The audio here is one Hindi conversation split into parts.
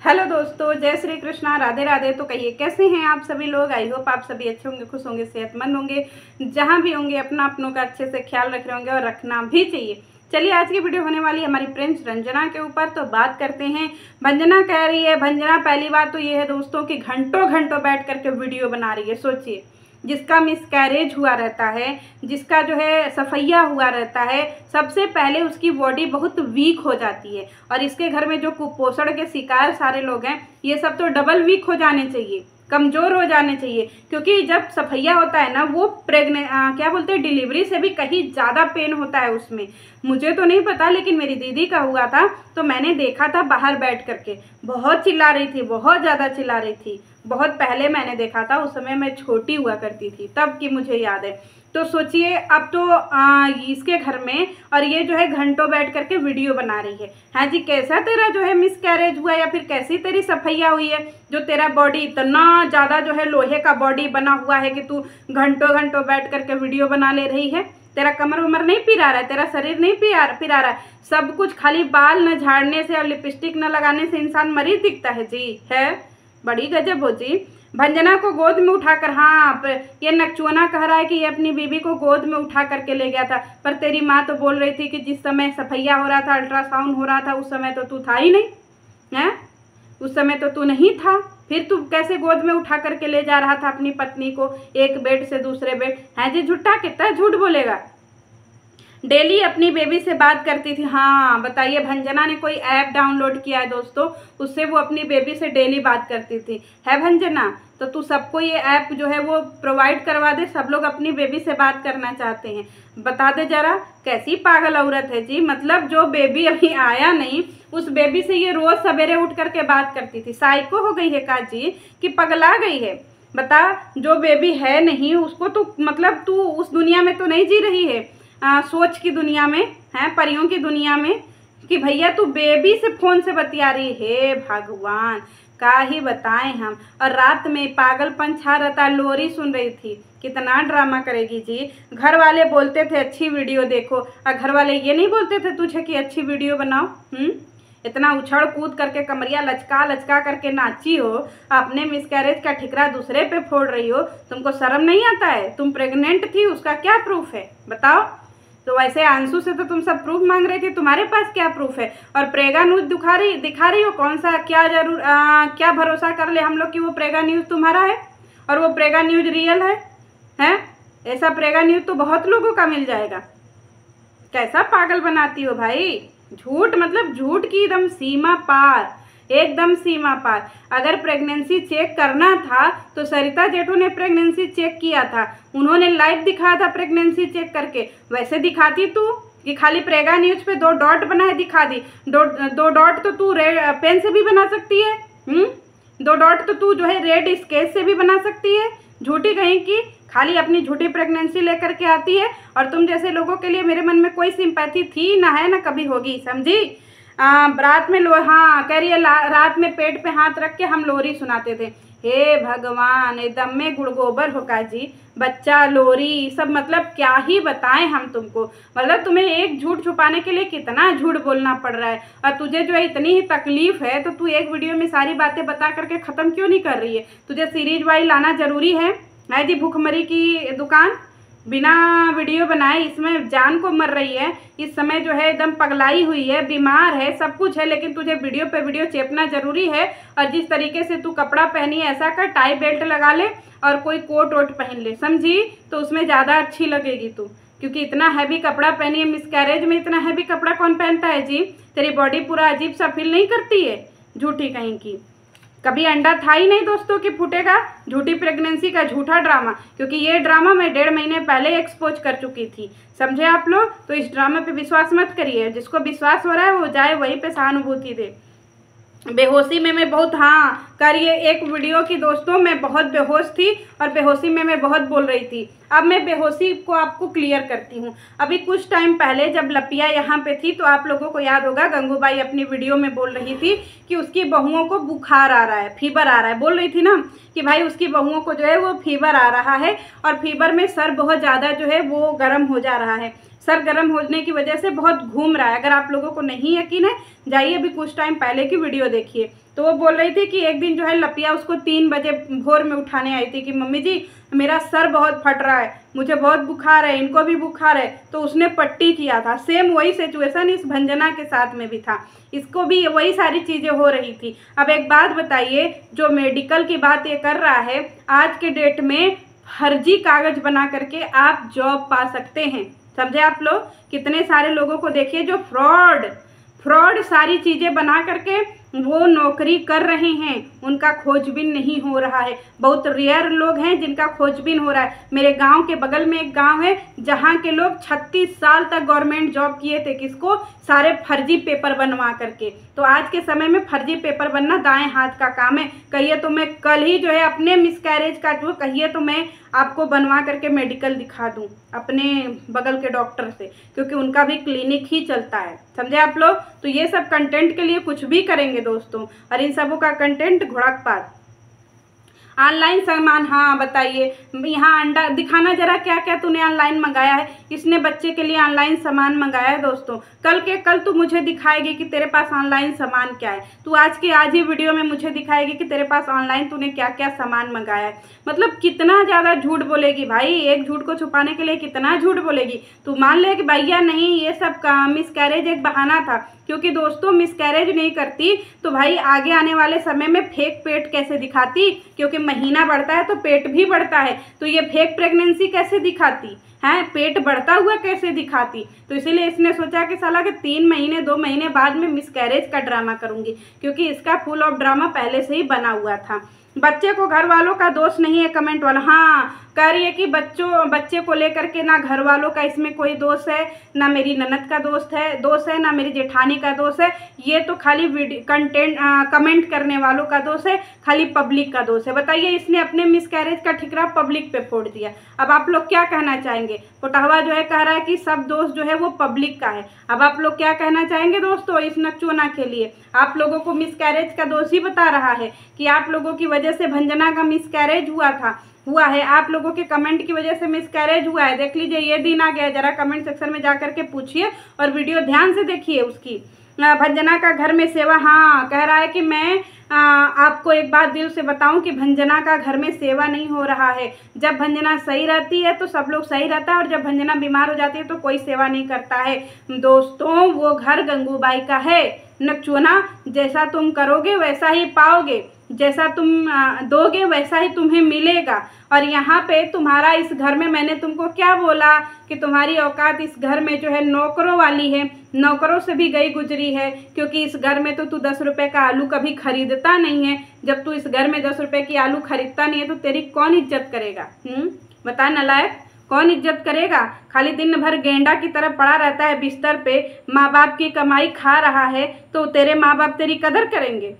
हेलो दोस्तों, जय श्री कृष्णा, राधे राधे। तो कहिए कैसे हैं आप सभी लोग। आई होप आप सभी अच्छे होंगे, खुश होंगे, सेहतमंद होंगे, जहां भी होंगे अपना अपनों का अच्छे से ख्याल रख रहे होंगे और रखना भी चाहिए। चलिए, आज की वीडियो होने वाली है हमारी प्रिंस रंजना के ऊपर। तो बात करते हैं। भंजना कह रही है, भंजना पहली बात तो ये है दोस्तों कि घंटों घंटों बैठ करके वीडियो बना रही है। सोचिए, जिसका मिसकैरेज हुआ रहता है, जिसका जो है सफैया हुआ रहता है, सबसे पहले उसकी बॉडी बहुत वीक हो जाती है। और इसके घर में जो कुपोषण के शिकार सारे लोग हैं, ये सब तो डबल वीक हो जाने चाहिए, कमज़ोर हो जाने चाहिए। क्योंकि जब सफैया होता है ना, वो क्या बोलते हैं, डिलीवरी से भी कहीं ज़्यादा पेन होता है उसमें। मुझे तो नहीं पता, लेकिन मेरी दीदी का हुआ था तो मैंने देखा था बाहर बैठ करके। बहुत चिल्ला रही थी, बहुत ज़्यादा चिल्ला रही थी। बहुत पहले मैंने देखा था, उस समय मैं छोटी हुआ करती थी, तब की मुझे याद है। तो सोचिए, अब तो इसके घर में और ये जो है घंटों बैठ करके वीडियो बना रही है। हाँ जी, कैसा तेरा जो है मिसकैरेज हुआ, या फिर कैसी तेरी सफैया हुई है जो तेरा बॉडी इतना ज़्यादा जो है लोहे का बॉडी बना हुआ है कि तू घंटों घंटों बैठ करके वीडियो बना ले रही है। तेरा कमर उमर नहीं पिरा रहा है, तेरा शरीर नहीं पिरा रहा है। सब कुछ खाली बाल न झाड़ने से और लिपस्टिक न लगाने से इंसान मरीज दिखता है जी, है बड़ी गजब हो जी। भंजना को गोद में उठाकर, हाँ ये नकचुआना कह रहा है कि ये अपनी बीबी को गोद में उठा करके ले गया था। पर तेरी माँ तो बोल रही थी कि जिस समय सफैया हो रहा था, अल्ट्रासाउंड हो रहा था, उस समय तो तू था ही नहीं है, उस समय तो तू नहीं था। फिर तू कैसे गोद में उठा करके ले जा रहा था अपनी पत्नी को एक बेड से दूसरे बेड। है जी, झूठा कितना झूठ बोलेगा। डेली अपनी बेबी से बात करती थी। हाँ बताइए, भंजना ने कोई ऐप डाउनलोड किया है दोस्तों, उससे वो अपनी बेबी से डेली बात करती थी। है भंजना, तो तू सबको ये ऐप जो है वो प्रोवाइड करवा दे। सब लोग अपनी बेबी से बात करना चाहते हैं। बता दे जरा, कैसी पागल औरत है जी। मतलब जो बेबी अभी आया नहीं, उस बेबी से ये रोज सवेरे उठ करके बात करती थी। साइको हो गई है का जी, कि पगला गई है। बता, जो बेबी है नहीं उसको तो मतलब तू उस दुनिया में तो नहीं जी रही है, सोच की दुनिया में है, परियों की दुनिया में, कि भैया तू बेबी से फोन से बतिया रही है। भगवान का ही बताएं हम। और रात में पागलपन छा रहता, लोरी सुन रही थी। कितना ड्रामा करेगी जी। घर वाले बोलते थे अच्छी वीडियो देखो, और घर वाले ये नहीं बोलते थे तुझे कि अच्छी वीडियो बनाओ। इतना उछड़ कूद करके कमरिया लचका लचका करके नाची हो, अपने मिसकैरेज का ठिकरा दूसरे पे फोड़ रही हो। तुमको शर्म नहीं आता है? तुम प्रेग्नेंट थी, उसका क्या प्रूफ है बताओ। तो वैसे आंसू से तो तुम सब प्रूफ मांग रहे थे, तुम्हारे पास क्या प्रूफ है? और प्रेगा न्यूज दिखा रही हो, कौन सा क्या भरोसा कर ले हम लोग कि वो प्रेगा न्यूज तुम्हारा है और वो प्रेगा न्यूज रियल है? ऐसा प्रेगा न्यूज तो बहुत लोगों का मिल जाएगा। कैसा पागल बनाती हो भाई। झूठ, मतलब झूठ की एकदम सीमा पार, एकदम सीमा पार। अगर प्रेगनेंसी चेक करना था तो सरिता जेठू ने प्रेगनेंसी चेक किया था, उन्होंने लाइव दिखाया था प्रेगनेंसी चेक करके। वैसे दिखाती तू कि खाली प्रेगा न्यूज पे 2 डॉट बनाए दिखा दी। दो डॉट तो तू पेन से भी बना सकती है। 2 डॉट तो तू जो है रेड स्केच से भी बना सकती है। झूठी कहीं की, खाली अपनी झूठी प्रेगनेंसी लेकर के आती है। और तुम जैसे लोगों के लिए मेरे मन में कोई सिंपैथी थी ना है ना कभी होगी, समझी। रात में हाँ कह रही है, रात में पेट पे हाथ रख के हम लोरी सुनाते थे। हे भगवान, एकदम में गुड़ गोबर होगा जी। बच्चा, लोरी, सब मतलब क्या ही बताएं हम तुमको। मतलब तुम्हें एक झूठ छुपाने के लिए कितना झूठ बोलना पड़ रहा है। और तुझे जो है इतनी ही तकलीफ है तो तू एक वीडियो में सारी बातें बता करके ख़त्म क्यों नहीं कर रही है? तुझे सीरीज वाइज लाना ज़रूरी है जी। भूखमरी की दुकान बिना वीडियो बनाए इसमें जान को मर रही है। इस समय जो है एकदम पगलाई हुई है, बीमार है, सब कुछ है, लेकिन तुझे वीडियो पे वीडियो चेपना जरूरी है। और जिस तरीके से तू कपड़ा पहनी है, ऐसा कर टाई बेल्ट लगा ले और कोई कोट वोट पहन ले, समझी, तो उसमें ज़्यादा अच्छी लगेगी तू। क्योंकि इतना हैवी कपड़ा पहनी है, मिसकैरेज में इतना हैवी कपड़ा कौन पहनता है जी। तेरी बॉडी पूरा अजीब सा फील नहीं करती है? झूठी कहीं की। कभी अंडा था ही नहीं दोस्तों कि फूटेगा। झूठी प्रेगनेंसी का झूठा ड्रामा, क्योंकि ये ड्रामा मैं 1.5 महीने पहले एक्सपोज कर चुकी थी, समझे आप लोग। तो इस ड्रामा पे विश्वास मत करिए। जिसको विश्वास हो रहा है वो जाए वहीं पे सहानुभूति दे। बेहोशी में मैं बहुत, हाँ करिए एक वीडियो की दोस्तों, मैं बहुत बेहोश थी और बेहोशी में मैं बहुत बोल रही थी। अब मैं बेहोशी को आपको क्लियर करती हूँ। अभी कुछ टाइम पहले जब लपिया यहाँ पे थी तो आप लोगों को याद होगा, गंगूबाई अपनी वीडियो में बोल रही थी कि उसकी बहुओं को बुखार आ रहा है, फीवर आ रहा है। बोल रही थी ना कि भाई उसकी बहुओं को जो है वो फीवर आ रहा है और फीवर में सर बहुत ज़्यादा जो है वो गर्म हो जा रहा है। सरगर्म होने की वजह से बहुत घूम रहा है। अगर आप लोगों को नहीं यकीन है, जाइए अभी कुछ टाइम पहले की वीडियो देखिए। तो वो बोल रही थी कि एक दिन जो है लपिया उसको 3 बजे भोर में उठाने आई थी कि मम्मी जी मेरा सर बहुत फट रहा है, मुझे बहुत बुखार है, इनको भी बुखार है। तो उसने पट्टी किया था। सेम वही सिचुएशन इस भंजना के साथ में भी था, इसको भी वही सारी चीज़ें हो रही थी। अब एक बात बताइए, जो मेडिकल की बात ये कर रहा है, आज के डेट में फर्जी कागज बना करके आप जॉब पा सकते हैं। समझे आप लोग? कितने सारे लोगों को देखिए जो फ्रॉड सारी चीज़ें बना करके वो नौकरी कर रहे हैं, उनका खोजबीन नहीं हो रहा है। बहुत रेयर लोग हैं जिनका खोजबीन हो रहा है। मेरे गांव के बगल में एक गांव है जहां के लोग 36 साल तक गवर्नमेंट जॉब किए थे। किसको? सारे फर्जी पेपर बनवा करके। तो आज के समय में फर्जी पेपर बनना दाएं हाथ का काम है। कहिए तो मैं कल ही जो है अपने मिसकैरेज का जो कहिए तो मैं आपको बनवा करके मेडिकल दिखा दूं अपने बगल के डॉक्टर से, क्योंकि उनका भी क्लिनिक ही चलता है। समझे आप लोग? तो ये सब कंटेंट के लिए कुछ भी करेंगे दोस्तों, और इन सबों का कंटेंट घोड़कपात। ऑनलाइन सामान, हाँ बताइए, यहाँ अंडा दिखाना जरा, क्या क्या तूने ऑनलाइन मंगाया है। इसने बच्चे के लिए ऑनलाइन सामान मंगाया है दोस्तों। कल तू मुझे दिखाएगी कि तेरे पास ऑनलाइन सामान क्या है। तू आज ही वीडियो में मुझे दिखाएगी कि तेरे पास ऑनलाइन तूने क्या क्या सामान मंगाया है। मतलब कितना ज़्यादा झूठ बोलेगी भाई, एक झूठ को छुपाने के लिए कितना झूठ बोलेगी। तू मान ले कि भैया नहीं, ये सब मिसकैरेज एक बहाना था। क्योंकि दोस्तों मिसकैरेज नहीं करती तो भाई आगे आने वाले समय में फेक पेट कैसे दिखाती, क्योंकि महीना बढ़ता है तो पेट भी बढ़ता है। तो ये फेक प्रेगनेंसी कैसे दिखाती है, पेट बढ़ता हुआ कैसे दिखाती। तो इसीलिए इसने सोचा कि साला कि 3 महीने 2 महीने बाद में मिसकैरेज का ड्रामा करूंगी, क्योंकि इसका फुल ऑफ ड्रामा पहले से ही बना हुआ था। बच्चे को घर वालों का दोष नहीं है, कमेंट वाला हाँ कह रही है कि बच्चे को लेकर के ना घर वालों का इसमें कोई दोष है, ना मेरी ननद का दोष है, ना मेरी जेठानी का दोष है। ये तो खाली कमेंट करने वालों का दोष है, खाली पब्लिक का दोष है। बताइए, इसने अपने मिसकैरेज का ठिकरा पब्लिक पे फोड़ दिया। अब आप लोग क्या कहना चाहेंगे? पोटहवा जो है कह रहा है कि सब दोष जो है वो पब्लिक का है। अब आप लोग क्या कहना चाहेंगे दोस्तों इस नकचोना के लिए? आप लोगों को मिसकैरेज का दोष ही बता रहा है कि आप लोगों की वजह से भंजना का मिसकैरेज हुआ है, आप लोगों के कमेंट की वजह से मिसकैरेज हुआ है। देख लीजिए, ये दिन आ गया। जरा कमेंट सेक्शन में जा करके पूछिए और वीडियो ध्यान से देखिए उसकी। भंजना का घर में सेवा, हाँ कह रहा है कि मैं आपको एक बात दिल से बताऊं कि भंजना का घर में सेवा नहीं हो रहा है। जब भंजना सही रहती है तो सब लोग सही रहता है, और जब भंजना बीमार हो जाती है तो कोई सेवा नहीं करता है। दोस्तों वो घर गंगूबाई का है। नकचोना, जैसा तुम करोगे वैसा ही पाओगे, जैसा तुम दोगे वैसा ही तुम्हें मिलेगा। और यहाँ पे तुम्हारा इस घर में मैंने तुमको क्या बोला कि तुम्हारी औकात इस घर में जो है नौकरों वाली है, नौकरों से भी गई गुजरी है। क्योंकि इस घर में तो तू 10 रुपये का आलू कभी खरीदता नहीं है। जब तू इस घर में 10 रुपये की आलू खरीदता नहीं है तो तेरी कौन इज्जत करेगा? बता नालायक, कौन इज्जत करेगा? खाली दिन भर गेंडा की तरह पड़ा रहता है बिस्तर पे, माँ बाप की कमाई खा रहा है, तो तेरे माँ बाप तेरी कदर करेंगे?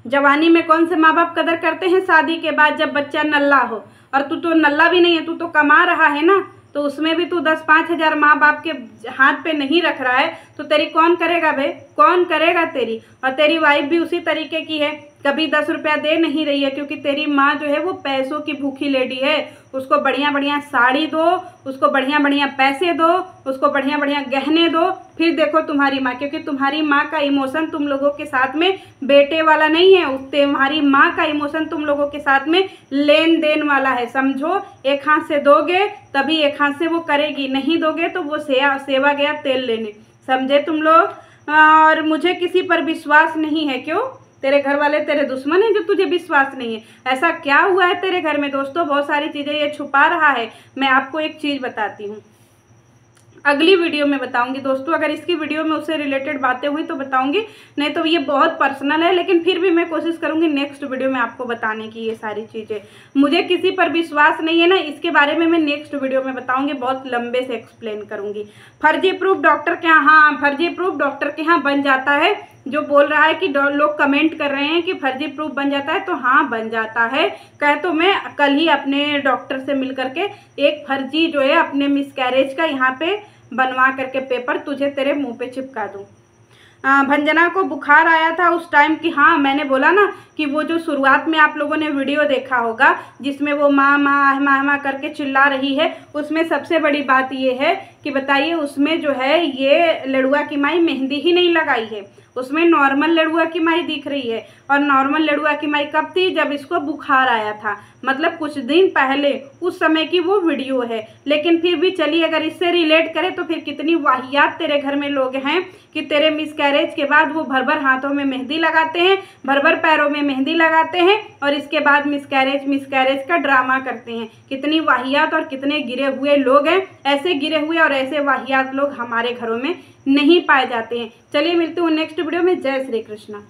जवानी में कौन से माँ बाप कदर करते हैं? शादी के बाद जब बच्चा नल्ला हो। और तू तो नल्ला भी नहीं है, तू तो कमा रहा है ना, तो उसमें भी तू 10-5 हज़ार माँ बाप के हाथ पे नहीं रख रहा है, तो तेरी कौन करेगा बे? कौन करेगा तेरी? और तेरी वाइफ भी उसी तरीके की है, कभी 10 रुपया दे नहीं रही है, क्योंकि तेरी माँ जो है वो पैसों की भूखी लेडी है। उसको बढ़िया बढ़िया साड़ी दो, उसको बढ़िया बढ़िया पैसे दो, उसको बढ़िया बढ़िया गहने दो, फिर देखो तुम्हारी माँ। क्योंकि तुम्हारी माँ का इमोशन तुम लोगों के साथ में बेटे वाला नहीं है, तुम्हारी माँ का इमोशन तुम लोगों के साथ में लेन देन वाला है। समझो, एक हाथ से दोगे तभी एक हाथ से वो करेगी, नहीं दोगे तो वो सेवा गया तेल लेने। समझे तुम लोग? और मुझे किसी पर विश्वास नहीं है। क्यों? तेरे घर वाले तेरे दुश्मन हैं जो तुझे विश्वास नहीं है? ऐसा क्या हुआ है तेरे घर में? दोस्तों बहुत सारी चीज़ें ये छुपा रहा है। मैं आपको एक चीज़ बताती हूँ, अगली वीडियो में बताऊंगी दोस्तों। अगर इसकी वीडियो में उससे रिलेटेड बातें हुई तो बताऊंगी, नहीं तो ये बहुत पर्सनल है, लेकिन फिर भी मैं कोशिश करूंगी नेक्स्ट वीडियो में आपको बताने की ये सारी चीज़ें। मुझे किसी पर विश्वास नहीं है ना, इसके बारे में मैं नेक्स्ट वीडियो में बताऊंगी, बहुत लंबे से एक्सप्लेन करूंगी। फर्जी प्रूफ डॉक्टर के यहाँ, हाँ फर्जी प्रूफ डॉक्टर के यहाँ बन जाता है। जो बोल रहा है कि लोग कमेंट कर रहे हैं कि फर्जी प्रूफ बन जाता है, तो हाँ बन जाता है। कहे तो मैं कल ही अपने डॉक्टर से मिल करके एक फर्जी जो है अपने मिसकैरेज का यहाँ पे बनवा करके पेपर तुझे तेरे मुंह पे चिपका दूँ। भंजना को बुखार आया था उस टाइम की, हाँ मैंने बोला ना कि वो जो शुरुआत में आप लोगों ने वीडियो देखा होगा जिसमें वो माँ माँ माँ माँ करके चिल्ला रही है, उसमें सबसे बड़ी बात ये है कि बताइए उसमें जो है ये लड़ुआ की माई मेहंदी ही नहीं लगाई है, उसमें नॉर्मल लड़ुआ की माई दिख रही है। और नॉर्मल लड़ुआ की माई कब थी? जब इसको बुखार आया था, मतलब कुछ दिन पहले, उस समय की वो वीडियो है। लेकिन फिर भी चलिए अगर इससे रिलेट करें तो फिर कितनी वाहियात तेरे घर में लोग हैं कि तेरे मिसकैरेज के बाद वो भर भर हाथों में मेहंदी लगाते हैं, भर भर पैरों में मेहंदी लगाते हैं और इसके बाद मिसकैरेज का ड्रामा करते हैं। कितनी वाहियात और कितने गिरे हुए लोग हैं। ऐसे गिरे हुए और ऐसे वाहियात लोग हमारे घरों में नहीं पाए जाते हैं। चलिए मिलते हूँ नेक्स्ट वीडियो में। जय श्री कृष्णा।